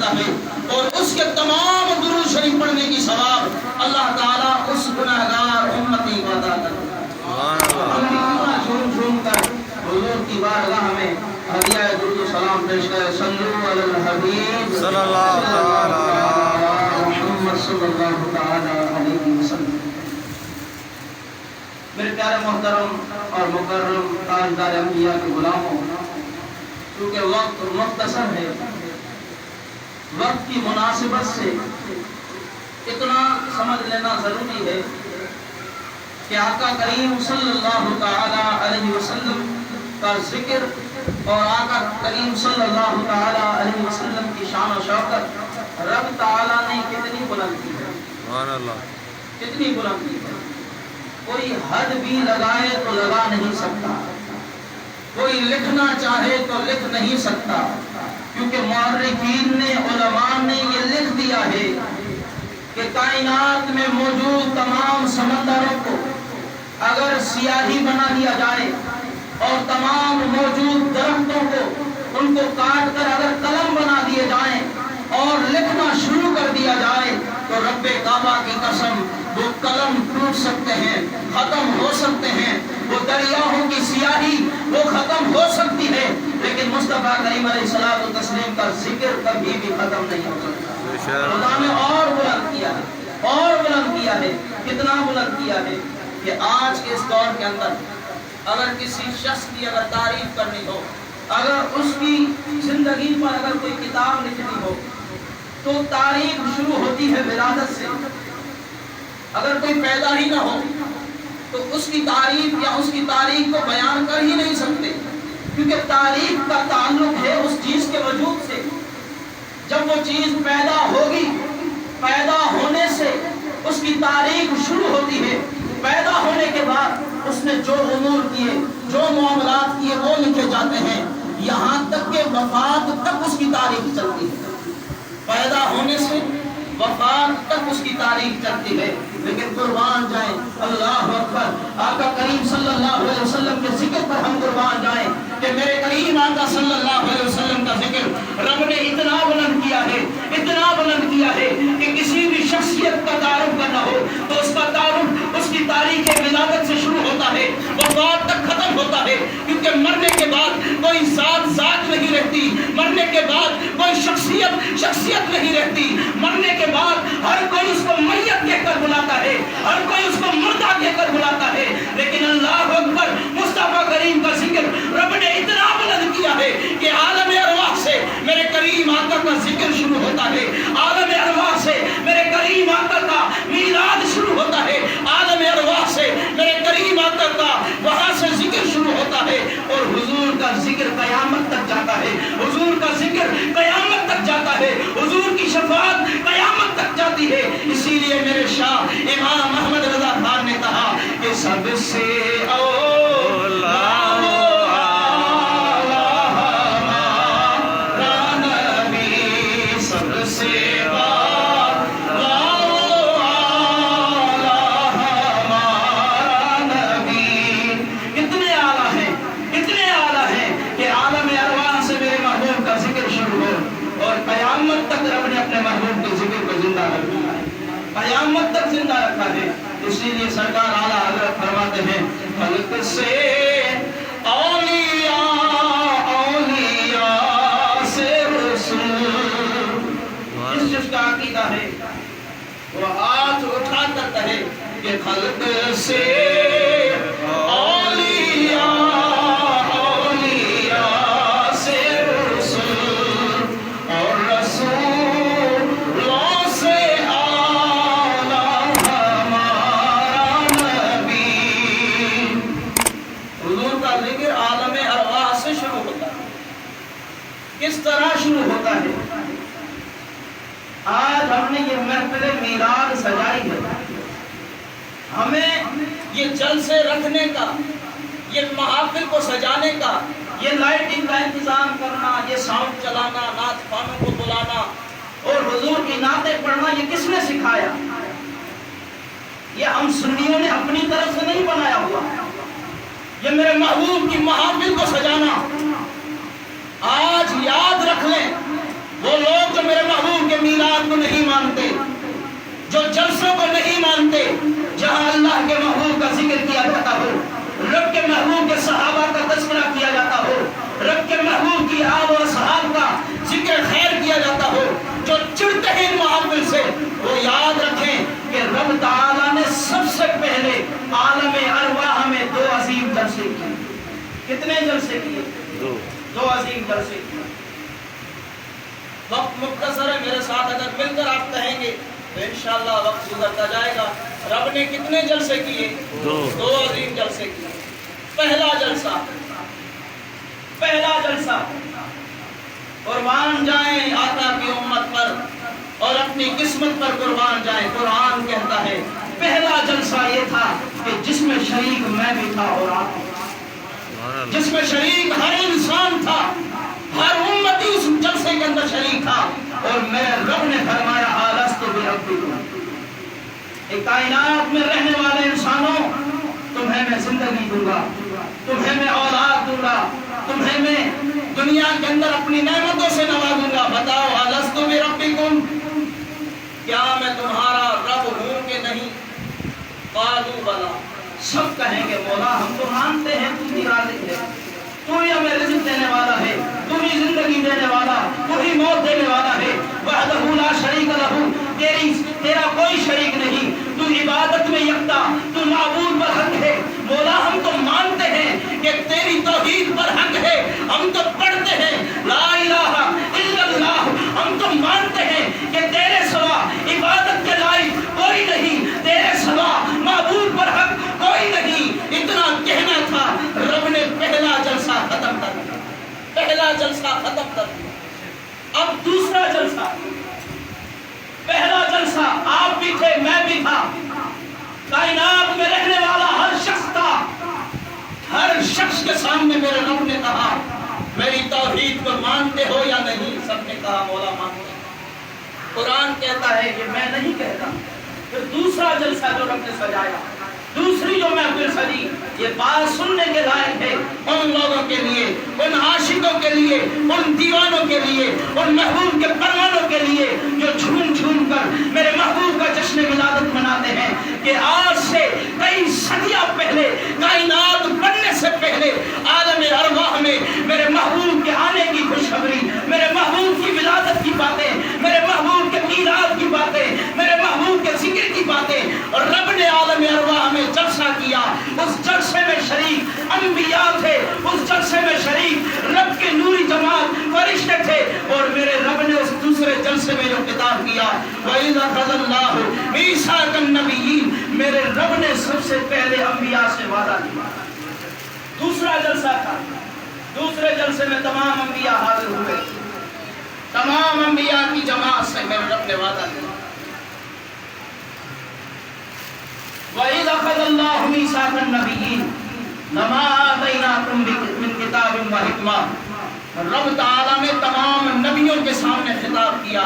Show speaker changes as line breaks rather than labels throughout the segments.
ملتا ہے اور اس کے تمام درود شریف پڑھنے کی ثواب اللہ تعالیٰ اس گناہگار امتی کو عطا کرتا ہے۔ جھوم جھوم کر حضور کی بارگاہ میں ہدیہ درود و سلام پیش کرے۔ صلو علی الحبیب
صلی اللہ تعالی
محمد صلی اللہ تعالی علیہ وسلم۔ میرے پیارے محترم اور مکرم تاجدار انبیاء کے غلاموں، کیونکہ وقت مختصر ہے، وقت کی مناسبت سے اتنا سمجھ لینا ضروری ہے کہ آقا کریم صلی اللہ تعالی علیہ وسلم کا ذکر اور آقا کریم صلی اللہ تعالی علیہ وسلم کی شان و شوکت رب تعالی نے کتنی بلند کی ہے،
سبحان اللہ،
کتنی بلند کی ہے۔ کوئی حد بھی لگائے تو لگا نہیں سکتا، کوئی لکھنا چاہے تو لکھ نہیں سکتا، کیونکہ مورخین نے، علماء نے یہ لکھ دیا ہے کہ کائنات میں موجود تمام سمندروں کو اگر سیاہی بنا دیا جائے اور تمام موجود درختوں کو ان کو کاٹ کر اگر قلم بنا دیے جائیں اور لکھنا شروع کر دیا جائے تو رب کعبہ کی قسم وہ قلم ٹوٹ سکتے ہیں، ختم ہو سکتے ہیں، وہ دریاؤں کی سیاہی وہ ختم ہو سکتی ہے، لیکن مصطفیٰ کریم علیہ الصلوۃ والتسلیم کا ذکر کبھی بھی ختم نہیں ہو سکتا۔ خدا نے اور بلند کیا ہے، اور بلند کیا ہے، کتنا بلند کیا ہے کہ آج کے اس دور کے اندر اگر کسی شخص کی اگر تعریف کرنی ہو، اگر اس کی زندگی پر اگر کوئی کتاب لکھنی ہو تو تاریخ شروع ہوتی ہے ولادت سے۔ اگر کوئی پیدا ہی نہ ہو تو اس کی تعریف یا اس کی تاریخ کو بیان کر ہی نہیں سکتے، کیونکہ تاریخ کا تعلق ہے اس چیز کے وجود سے۔ جب وہ چیز پیدا ہوگی، پیدا ہونے سے اس کی تاریخ شروع ہوتی ہے، پیدا ہونے کے بعد اس نے جو امور کیے، جو معاملات کیے وہ لکھے جاتے ہیں، یہاں تک کہ وفات تک اس کی تاریخ چلتی ہے۔ پیدا ہونے سے وفات تک اس کی تاریخ چلتی ہے، لیکن قربان جائیں، اللہ اکبر، آقا کریم صلی اللہ علیہ وسلم کے ذکر پر ہم قربان جائیں کہ میرے کریم آقا صلی اللہ علیہ وسلم کا ذکر رب نے اتنا بلند کیا ہے، اتنا بلند کیا ہے کہ کسی بھی شخصیت کا تعارف کرنا ہو تو اس کا تعارف اس کی تاریخ ولادت سے شروع ہوتا ہے، وفات تک ختم ہوتا ہے، کیونکہ مرنے کے بعد کوئی ذات نہیں رہتی، مرنے کے بعد کوئی شخصیت نہیں رہتی، مرنے کے بعد ہر کوئی اس کو میت کہہ کر بلاتا ہے، ہر کوئی اس کو مردہ کہہ کر بلاتا ہے، لیکن اللہ اکبر، مصطفیٰ کریم کا ذکر رب نے اتنا بلند کیا ہے کہ عالم ارواح سے میرے کریم آقا کا ذکر شروع ہوتا ہے، عالم ارواح سے میرے کریم آقا کا میلاد شروع ہوتا ہے، عالم ارواح سے میرے کریم آقا کا وہاں سے ذکر شروع ہوتا ہے، اور حضور کا ذکر قیامت تک جاتا ہے، حضور کا ذکر قیامت تک جاتا ہے، حضور کی شفاعت قیامت تک جاتی ہے۔ اسی لیے میرے شاہ امام احمد رضا خان نے کہا کہ سب سے اولا قیامت تک زندہ رکھا ہے۔ اسی لیے سرکار اعلیٰ حضرت فرماتے ہیں خلق سے اولیاء، اولیاء سے رسول۔ جس کا عقیدہ ہے وہ ہاتھ اٹھا کر کہے کہ خلق سے کس طرح شروع ہوتا ہے۔ آج ہم نے یہ محفل میلاد سجائی ہے، ہمیں یہ جلسے رکھنے کا، یہ محافل کو سجانے کا، یہ لائٹنگ کا انتظام کرنا، یہ ساؤنڈ چلانا، نعت خوانوں کو بلانا اور حضور کی نعتیں پڑھنا، یہ کس نے سکھایا؟ یہ ہم سنیوں نے اپنی طرف سے نہیں بنایا ہوا۔ یہ میرے محبوب کی محافل کو سجانا، آج یاد رکھ لیں وہ لوگ جو میرے محبوب کو نہیں مانتے، جو جلسوں کو نہیں مانتے، جہاں اللہ کے محبوب کا ذکر کیا جاتا ہو، رب کے محبوب کے صحابہ کا تذکرہ کیا جاتا ہو، رب کے محبوب کی آل و اصحاب کا ذکر خیر کیا جاتا ہو، جو چڑھتے ہیں محافل سے، وہ یاد رکھیں کہ رب تعالیٰ نے سب سے پہلے عالم ارواح میں 2 عظیم جلسے کیے۔ کتنے جلسے کیے؟ 2 عظیم جلسے کیے۔ وقت مختصر ہے، میرے ساتھ اگر مل کر آپ کہیں گے تو انشاءاللہ وقت گزرتا جائے گا۔ رب نے کتنے جلسے کیے؟ 2 عظیم جلسے کیے۔ پہلا جلسہ قربان جائیں آقا کی امت پر اور اپنی قسمت پر قربان جائیں۔ قرآن کہتا ہے پہلا جلسہ یہ تھا کہ جس میں شریک میں بھی تھا اور آپ بھی، جس میں شریک ہر انسان تھا، ہر امتی اس جلسے کے اندر شریک تھا، اور میرے رب نے فرمایا الست بربکم، ایک کائنات میں رہنے والے انسانوں، تمہیں میں زندگی دوں گا، تمہیں میں اولاد دوں گا، تمہیں میں دنیا کے اندر اپنی نعمتوں سے نوازوں گا۔ بتاؤ الست بربکم، کیا میں تمہارا رب ہوں کہ نہیں؟ قالوا بلا، سب کہیں گے مولا ہم تو مانتے ہیں تو ہی رازق ہے، تو ہی ہمیں رزق دینے والا ہے، تو ہی زندگی دینے والا، تو ہی موت دینے والا ہے، وحدہ لا شریک لہ، تیرا کوئی شریک نہیں، تو عبادت میں یکتا، تو معبود پر حق ہے۔ مولا ہم تو مانتے ہیں کہ تیری توحید پر حق ہے، ہم تو پڑھتے ہیں لا الہ الا اللہ، ہم تو مانتے ہیں کہ تیرے سوا عبادت کے لائق کوئی نہیں، تیرے سوا معبود پر حق کوئی نہیں۔ اتنا کہنا تھا، رب نے پہلا جلسہ ختم کر دیا، پہلا جلسہ ختم کر دیا۔ اب دوسرا جلسہ، پہلا جلسہ آپ بھی تھے، میں بھی تھا، کائنات میں رہنے والا ہر شخص تھا، ہر شخص کے سامنے میرے رب نے کہا میری توحید کو مانتے ہو یا نہیں؟ سب نے کہا مولا مانتے ہیں۔ قرآن کہتا ہے کہ میں نہیں کہتا۔ پھر دوسرا جلسہ جو رب نے سجایا، دوسری جو محفل سجی، یہ بات سننے کے لائق ہے ان لوگوں کے لیے، ان عاشقوں کے لیے، ان دیوانوں کے لیے، ان محبوب کے پروانوں کے لیے جو جھوم جھوم کر میرے محبوب کا جشن ولادت مناتے ہیں کہ آج سے کئی صدیاں پہلے، کائنات بننے سے پہلے، عالم ارواح میں میرے محبوب کے آنے کی خوشخبری، میرے محبوب کی ولادت کی باتیں، میرے محبوب کے میلاد کی باتیں، میرے محبوب کے ذکر کی باتیں، اور رب نے عالم ارواح میں جلسہ کیا۔ اس جلسے میں شریک انبیاء تھے، اس جلسے میں شریک رب کے نوری جماعت فرشتے تھے، اور میرے رب نے اس دوسرے جلسے میں جو خطاب کیا وَإِذَا أَخَذَ اللَّهُ مِيثَاقَ النَّبِيِّينَ، میرے رب نے سب سے پہلے انبیاء سے وعدہ کیا۔ دوسرا جلسہ تھا، دوسرے جلسے میں تمام انبیاء حاضر ہوئے، تمام انبیاء کی جماعت سے میرے رب نے وعدہ کیا۔ وَإِذَا أَخَذَ اللَّهُ مِيثَاقَ النَّبِيِّينَ لَمَا آتَيْنَاكُم مِّن كِتَابٍ وَحِكْمَةٍ، رب تعالیٰ نے تمام نبیوں کے سامنے خطاب کیا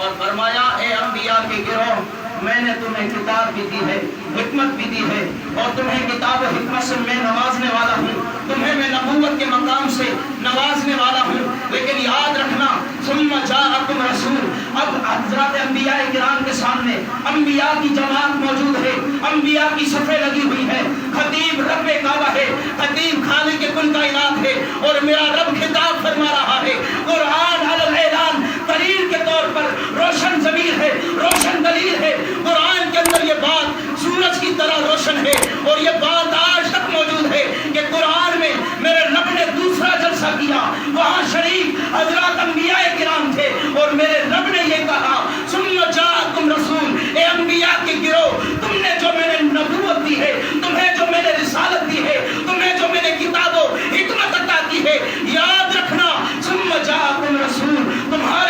اور فرمایا اے انبیاء کے گروہ، میں نے تمہیں کتاب بھی دی ہے، حکمت بھی دی ہے، اور تمہیں کتاب و حکمت سے میں نوازنے والا ہوں، تمہیں میں نبوت کے مقام سے نوازنے والا ہوں، لیکن یاد رکھنا ثم جاءکم رسول، اب حضرات انبیاء کرام کے سامنے انبیاء کی جماعت موجود ہے، انبیاء کی صفیں لگی ہوئی ہے، خطیب رب کعبہ ہے، خطیب خالق کل کائنات ہے، اور میرا رب خطاب فرما رہا ہے۔ قرآن علی الاعلان دلیل کے طور پر روشن ضمیر ہے، روشن دلیل ہے، قرآن کے اندر یہ بات سورج کی طرح روشن ہے، اور یہ بات آج تک موجود ہے کہ قرآن میں میرے رب نے دوسرا جلسہ کیا، وہاں شریک حضرات انبیاء کرام تھے، اور میرے رب نے یہ کہا ثم جاءکم رسول، اے انبیاء کے گروہ، تم نے جو میں نے نبوت دی ہے، تمہیں جو میں نے رسالت دی ہے، تمہیں جو میں نے کتاب و حکمت عطا کی ہے، یاد رکھنا ثم جاءکم رسول، تمہارے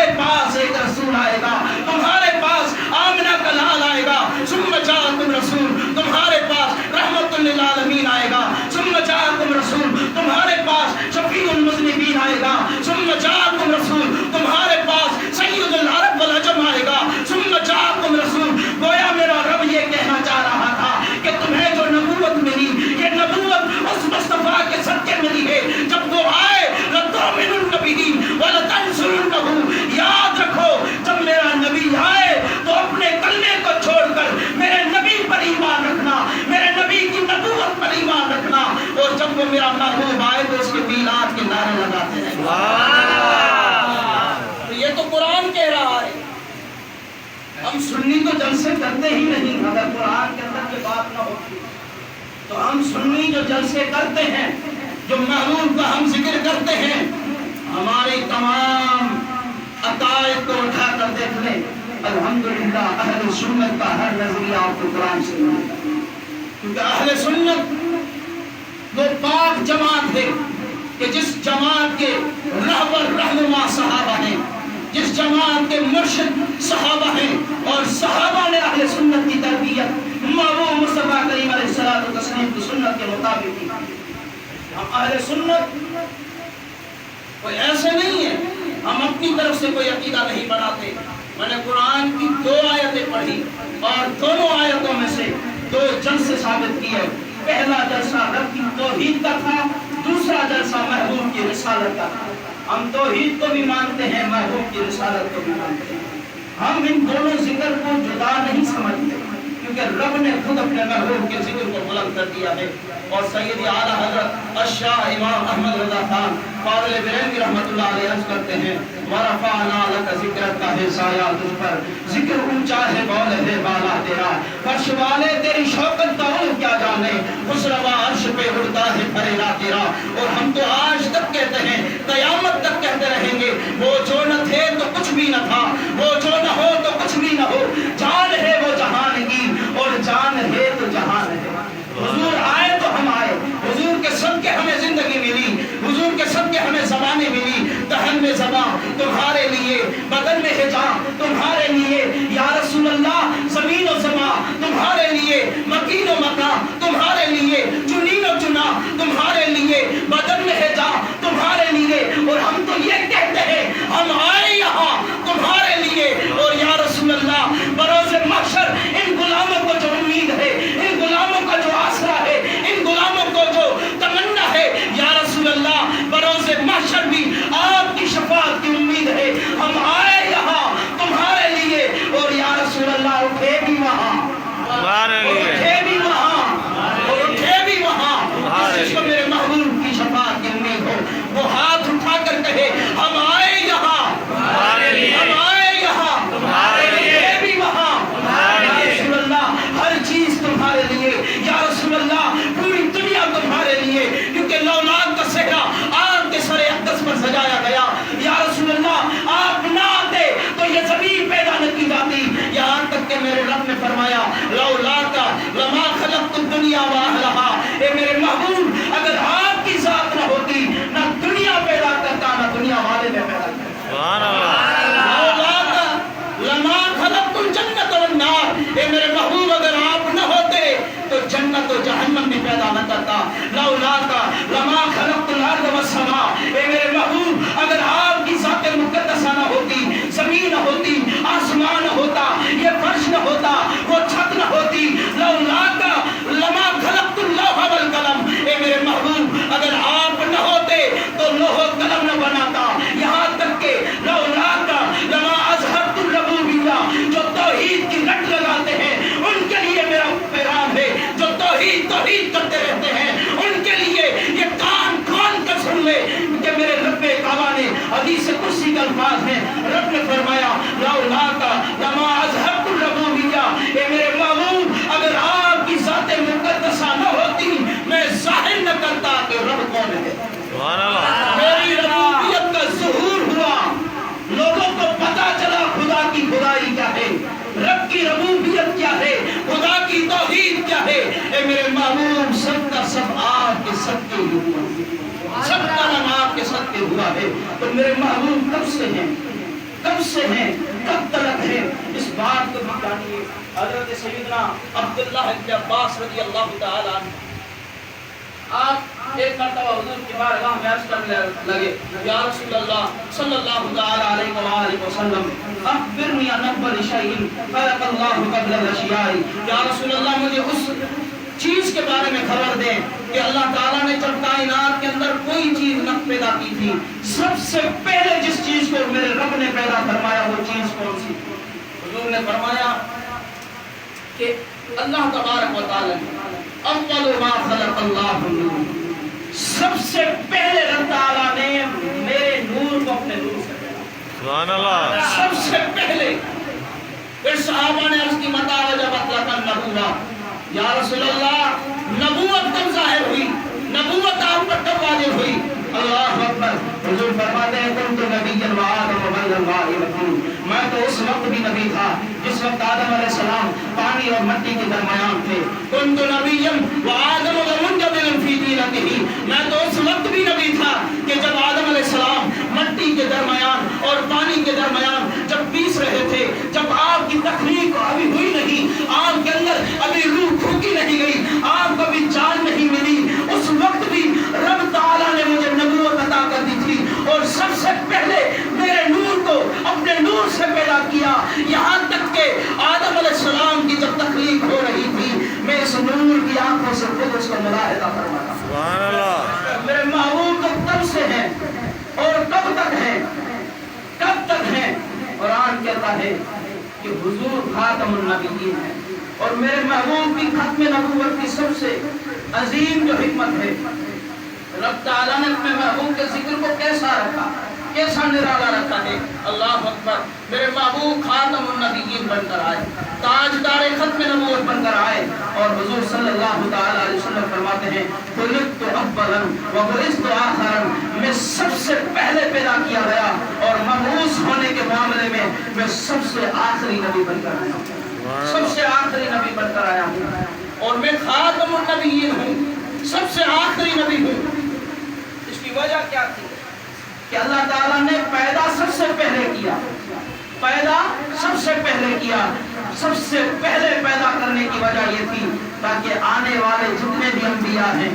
جلسے کرتے ہی نہیں. اگر قرآن کے اندر یہ بات نہ ہوتی تو ہم سنی جو جلسے کرتے ہیں، جو محبوب کا ہم ذکر کرتے ہیں، ہماری تمام عقائد کو اٹھا کر دیکھ لیں، الحمدللہ اہل سنت کا ہر نظریہ آپ کو قرآن سے ملے گا. کیونکہ اہل سنت وہ پاک جماعت ہے کہ جس جماعت کے رہبر رہنما صحابہ ہیں، جس جماعت کے مرشد صحابہ ہیں، اور صحابہ نے اہل سنت کی تربیت محبوب مصطفیٰ کریم علیہ الصلوۃ والتسلیم کی سنت کے مطابق کی. ہم اہل سنت کوئی ایسے نہیں ہے، ہم اپنی طرف سے کوئی عقیدہ نہیں بناتے. میں نے قرآن کی 2 آیتیں پڑھی اور دونوں آیتوں میں سے 2 جلسے ثابت کیے. پہلا جلسہ رب کی توحید کا تھا، دوسرا جلسہ محبوب کی رسالت کا تھا. ہم توحید کو بھی مانتے ہیں، محبوب کی رسالت کو بھی مانتے ہیں. ہم ان دونوں ذکر کو جدا نہیں سمجھتے، کیونکہ رب نے خود اپنے محبوب کے ذکر کو بلند کر دیا ہے. اور سید اعلیٰ حضرت الشاہ امام احمد رضا خان فاضل بریلوی رحمۃ اللہ علیہ عرض کرتے ہیں، وَرَفَعْنَا لَكَ ذِكْرَكَ کا ہے سایہ تجھ پر، ذکر اونچا ہے بول ہے بالا تیرا، فرش والے تیری شوکت کا وہ کیا جانے، خسروا عرش پہ اڑتا ہے پریرا تیرا. اور ہم تو آج تک کہتے ہیں، قیامت تک کہتے رہیں گے، وہ جو نہ تھے تو کچھ بھی نہ تھا، وہ جو نہ ہو تو کچھ بھی نہ ہو، جان ہے وہ جہان کی اور جان ہے تو جہان ہے. حضور آئے تو ہم آئے، حضور کے صدقے ہمیں زندگی ملی، حضور کے صدقے ہمیں زبانیں ملی. دہن میں زبان تمہارے لیے، بدن میں ہے جان تمہارے لیے، یا رسول اللہ زمین و زمان تمہارے لیے، مکین و مکان تمہارے لیے، چنین و چنا تمہارے لیے، بدن میں ہے جان تمہارے لیے. اور ہم تو یہ کہتے ہیں ہم آئے یہاں تمہارے لیے. اور یا رسول اللہ بروز محشر ان غلاموں کو جو امید ہے، ان غلاموں کا جو آسرا ہے، ان غلاموں کو جو تمنا ہے، یا رسول اللہ بروز محشر بھی آپ کی شفاعت کی امید ہے. ہم آئے یہاں تمہارے لیے. اور یا رسول اللہ اٹھے بھی وہاں، اٹھے بھی وہاں، اٹھے بھی وہاں جس کو میرے محبوب کی شفاعت کی امید ہو، وہ ہاتھ اٹھا کر کہے ہم آئے یہاں، ہم آئے یہاں، اٹھے بھی وہاں. یا رسول اللہ ہر چیز تمہارے لیے، یا رسول اللہ پوری دنیا تمہارے لیے، کیونکہ لولاک کا صحرا آپ کے سر اقدس پر سجایا گیا. یا رسول اللہ آپ نہ آتے تو یہ زمین پیدا نہ کی جاتی. یہاں تک کہ میرے رب نے فرمایا لولاک لما خلقت الدنیا واہلہا، اے میرے محبوب اگر آپ کی ذات نہ ہوتی نہ دنیا پیدا کرتا نہ دنیا والے میں پیدا کرتا. سبحان اللہ. لولاک لما خلقت الجنت والنار، اے میرے محبوب اگر آپ نہ ہوتے تو جنت و جہنم بھی پیدا نہ کرتا. لولاک لما خلقت الارض والسماء، اے میرے محبوب اگر آپ کی ذات مقدسہ نہ ہوتی، زمین نہ ہوتی، آسمان نہ ہوتا، یہ فرش نہ ہوتا، وہ چھت نہ ہوتی. لولاک لما خلقت اللوح والقلم، اے میرے محبوب اگر آپ نہ ہوتے تو لوح و قلم نہ بناتا. یہاں تک کہ لولاک لما اظہرت الربوبیہ، جو توحید کی رٹ لگاتے ہیں ان کے لیے میرا پیغام ہے، جو توحید کرتے رہتے ہیں ان کے لیے یہ کان کھول کر سن لے کہ میرے رب کعبہ نے حدیث قدسی کے الفاظ ہیں، رب نے فرمایا لولاک لما اظہرت الربوبیہ، اے میرے محبوب اگر آپ کی ذات مقدسہ نہ ہوتی میں ظاہر نہ کرتا کہ رب کون ہے. میری ربوبیت کا ظہور ہوا، لوگوں کو پتا چلا خدا کی خدائی کیا ہے، رب کی ربوبیت کیا ہے، خدا کی توحید کیا ہے. اے میرے محبوب سب کا سب آپ کے صدقے ہوا، سب کا نام آپ کے صدقے ہوا ہے. تو میرے محبوب کب سے ہیں، کب سے ہیں، کب تلک ہیں، اس بات کو بھی جانیے. حضرت سیدنا عبداللہ ابن عباس رضی اللہ تعالی عنہ آپ ایک مرتبہ حضور کی بارگاہ میں عرض کرنے لگے، یا رسول اللہ صلی اللہ تعالی علیہ وآلہ وسلم اخبرنی عن اول شیء خلق اللہ قبل الاشیاء، یا رسول اللہ مجھے اس چیز کے بارے میں خبر دیں کہ اللہ تعالیٰ نے جب کائنات کے اندر کوئی چیز نہ پیدا کی تھی، سب سے پہلے جس چیز کو میرے رب نے پیدا فرمایا وہ چیز کون سی؟ حضور نے فرمایا کہ اللہ تبارک و تعالیٰ اول ما خلق اللہ نور، سب سے پہلے رب تعالیٰ نے میرے نور کو اپنے نور سے پیدا. سبحان اللہ. سب سے پہلے پھر صحابہ نے عرض کی متى وجبت لك النبوة، یا رسول اللہ نبوت کب ظاہر ہوئی، نبوت آپ پر کب واجب ہوئی؟ اللہ اکبر، حضور فرماتے ہیں کنت نبیا وآدم بین اللہ مکین، میں تو اس وقت بھی نبی تھا جس وقت آدم علیہ السلام پانی اور مٹی کے درمیان تھے، کنت نبیا وآدم منجبل فی طینتہ، میں تو اس وقت بھی نبی تھا کہ جب آدم علیہ السلام مٹی کے درمیان اور پانی کے درمیان جب پیس رہے تھے، جب آپ کی تخلیق ابھی ہوئی نہیں، آپ کے اندر ابھی روح پھونکی نہیں گئی، آپ کو ابھی جان نہیں ملی، اس وقت بھی رب تعالیٰ نے مجھے نبوت عطا کر دی تھی اور سب سے پہلے میرے نور کو اپنے نور سے پیدا کیا، یہاں تک کہ آدم علیہ السلام کی جب تخلیق ہو رہی تھی میں اس نور کی آنکھوں سے خود اس کا ملاحظہ فرماتا ہوں۔
سبحان اللہ۔
میرے محبوب تو تب سے ہیں اور کب تک ہیں، کب تک ہیں؟ قرآن کہتا ہے کہ حضور خاتم النبیین ہیں اور میرے محبوب کی ختم نبوت کی سب سے عظیم جو حکمت ہے، رب تعالیٰ نے اپنے محبوب کے ذکر کو کیسا رکھا، کیسا نرالا رکھا ہے۔ اللہ اکبر، میرے محبوب خاتم النبیین بن کر آئے، تاجدار ختم نبوت بن کر آئے اور حضور صلی اللہ تعالیٰ علیہ وسلم فرماتے ہیں خلقت اولا وبعثت آخرا، میں سب سے پہلے پیدا کیا گیا اور مبعوث ہونے کے معاملے میں میں سب سے آخری نبی بن کر آیا ہوں، سب سے آخری نبی بن کر آیا ہوں اور میں خاتم النبیین ہوں، سب سے آخری نبی ہوں۔ اس کی وجہ کیا تھی کہ اللہ تعالیٰ نے پیدا سب سے پہلے کیا، پیدا سب سے پہلے کیا، سب سے پہلے پیدا کرنے کی وجہ یہ تھی تاکہ آنے والے جتنے بھی انبیاء ہیں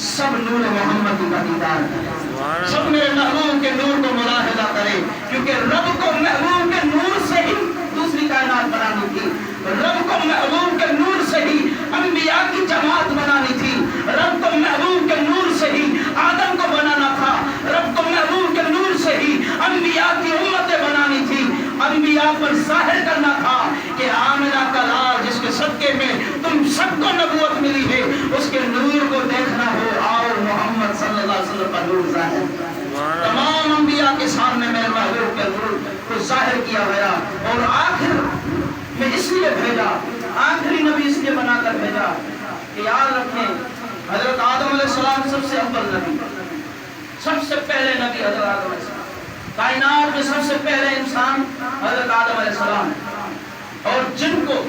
سب نور محمد کا دیدار کریں، سب میرے محبوب کے نور کو ملاحظہ کریں، کیونکہ رب کو محبوب کے نور سے ہی دوسری کائنات بنانی تھی، رب کو محبوب کے نور سے ہی انبیاء کی جماعت بنانی تھی، رب کو محبوب کے نور سے ہی آدم کو بنانا تھا، رب کو محبوب کے نور سے ہی انبیاء کی امتیں بنانی تھی، انبیاء پر ظاہر کرنا تھا کہ آمنہ کا لال جس کے صدقے میں تم سب کو نبوت ملی ہے اس کے نور کو دیکھنا ہو، آؤ محمد صلی اللہ علیہ وسلم کا نور ظاہر، تمام انبیاء کے سامنے میرے محبوب کے نور کو ظاہر کیا گیا اور آخر میں اس لیے بھیجا، آخری نبی اس لیے بنا کر بھیجا کہ یاد رکھیں حضرت آدم علیہ السلام سب سے اول نبی، سب سے پہلے نبی حضرت آدم علیہ السلام، کائنات میں سب سے پہلے انسان حضرت آدم علیہ السلام، اور جن کو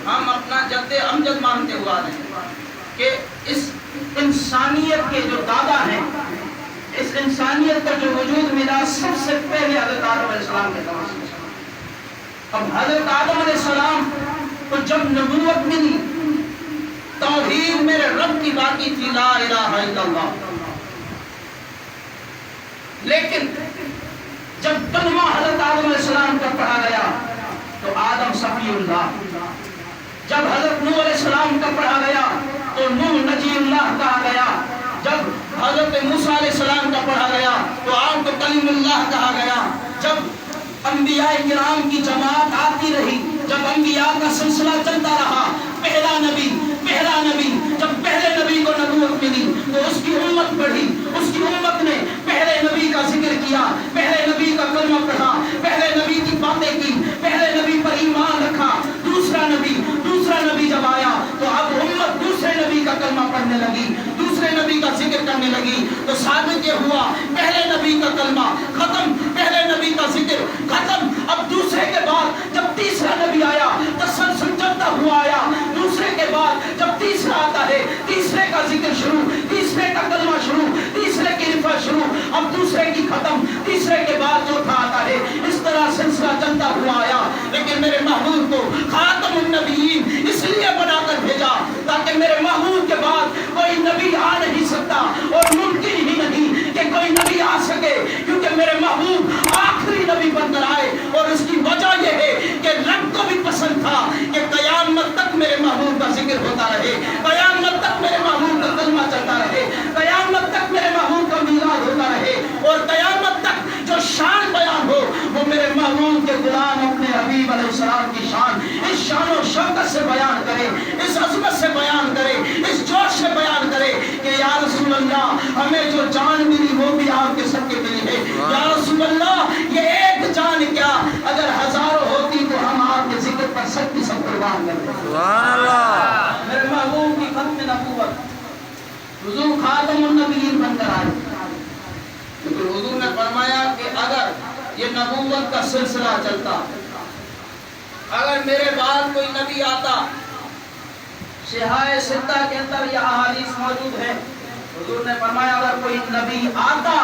ہم اپنا جد امجد مانتے ہوا ہے کہ اس انسانیت کے جو دادا ہیں، اس انسانیت کا جو وجود ملا سب سے پہلے حضرت آدم علیہ السلام کے دور سے۔ اب حضرت آدم علیہ السلام کو جب نبوت ملی، توحید میرے رب کی باقی تھی لا الہ الا اللہ، لیکن جب کلمہ حضرت آدم علیہ السلام کا پڑھا گیا تو آدم صفی اللہ، جب حضرت نوح علیہ السلام کا پڑھا گیا تو نوح نجی اللہ کہا گیا، جب حضرت موسیٰ علیہ السلام کا پڑھا گیا تو آپ کو کلیم اللہ کہا گیا، جب انبیاء کرام کی جماعت آتی رہی، جب انبیاء کا سلسلہ چلتا رہا، پہلا نبی جب پہلے نبی کو نبوت ملی تو اس کی امت بڑھی، اس کی امت نے پہلے نبی کا ذکر کیا، پہلے نبی کا کلمہ پڑھا، پہلے نبی کی باتیں کی، پہلے نبی پر ایمان رکھا، دوسرا نبی جب آیا تو اب امت دوسرے نبی کا کلمہ پڑھنے لگی، دوسرے نبی کا ذکر کرنے لگی، تو ثابت یہ ہوا پہلے نبی کا کلمہ ختم، پہلے نبی کا ذکر ختم، اب دوسرے کے بعد جب تیسرا نبی آیا تسلسل چلتا ہوا آیا، دوسرے کے بعد جب تیسرا آتا ہے تیسرے کا ذکر شروع، تیسرے کا کلمہ شروع، تیسرے کی رفعت شروع، اب دوسرے کی ختم، تیسرے کے بعد چوتھا آتا ہے، اس طرح سلسلہ چلتا ہوا آیا۔ لیکن میرے محبوب کو خاتم النبیین اس لیے بنا کر بھیجا تاکہ میرے محبوب کے بعد کوئی نبی آ نہیں سکتا اور ممکن ہی نہیں کہ کوئی نبی آ سکے، کیونکہ میرے محبوب آخری نبی بن کر آئے، اور اس کی وجہ یہ ہے کہ رب کو بھی پسند تھا کہ قیامت تک میرے محبوب کا ذکر ہوتا رہے، قیامت تک میرے محبوب کا کلمہ چلتا رہے، قیامت تک میرے محبوب کا میلاد ہوتا رہے، اور قیامت تک جو شان بیان ہو وہ میرے محبوب کے غلام اپنے حبیب علیہ السلام کی شان، اس شان و شوکت سے بیان کرے، اس عظمت سے بیان کرے، اس جوش سے بیان کرے کہ یا رسول اللہ ہمیں جو جان ملی وہ بھی آپ کے صدقے ملی ہے، یا رسول اللہ یہ ایک جان کیا اگر ہزاروں ہوتی تو ہم آپ کے ذکر پر وراثت بھی سب قربان کر دیں.
سبحان اللہ.
میرے محبوب کی ختم نبوت حضور خاتم النبیین بن کر آئے. لیکن حضور نے فرمایا کہ اگر یہ نبوت کا سلسلہ چلتا، اگر میرے بعد کوئی نبی آتا، شہائے ستہ کے اندر یہ احادیث موجود ہے، حضور نے فرمایا اگر کوئی نبی آتا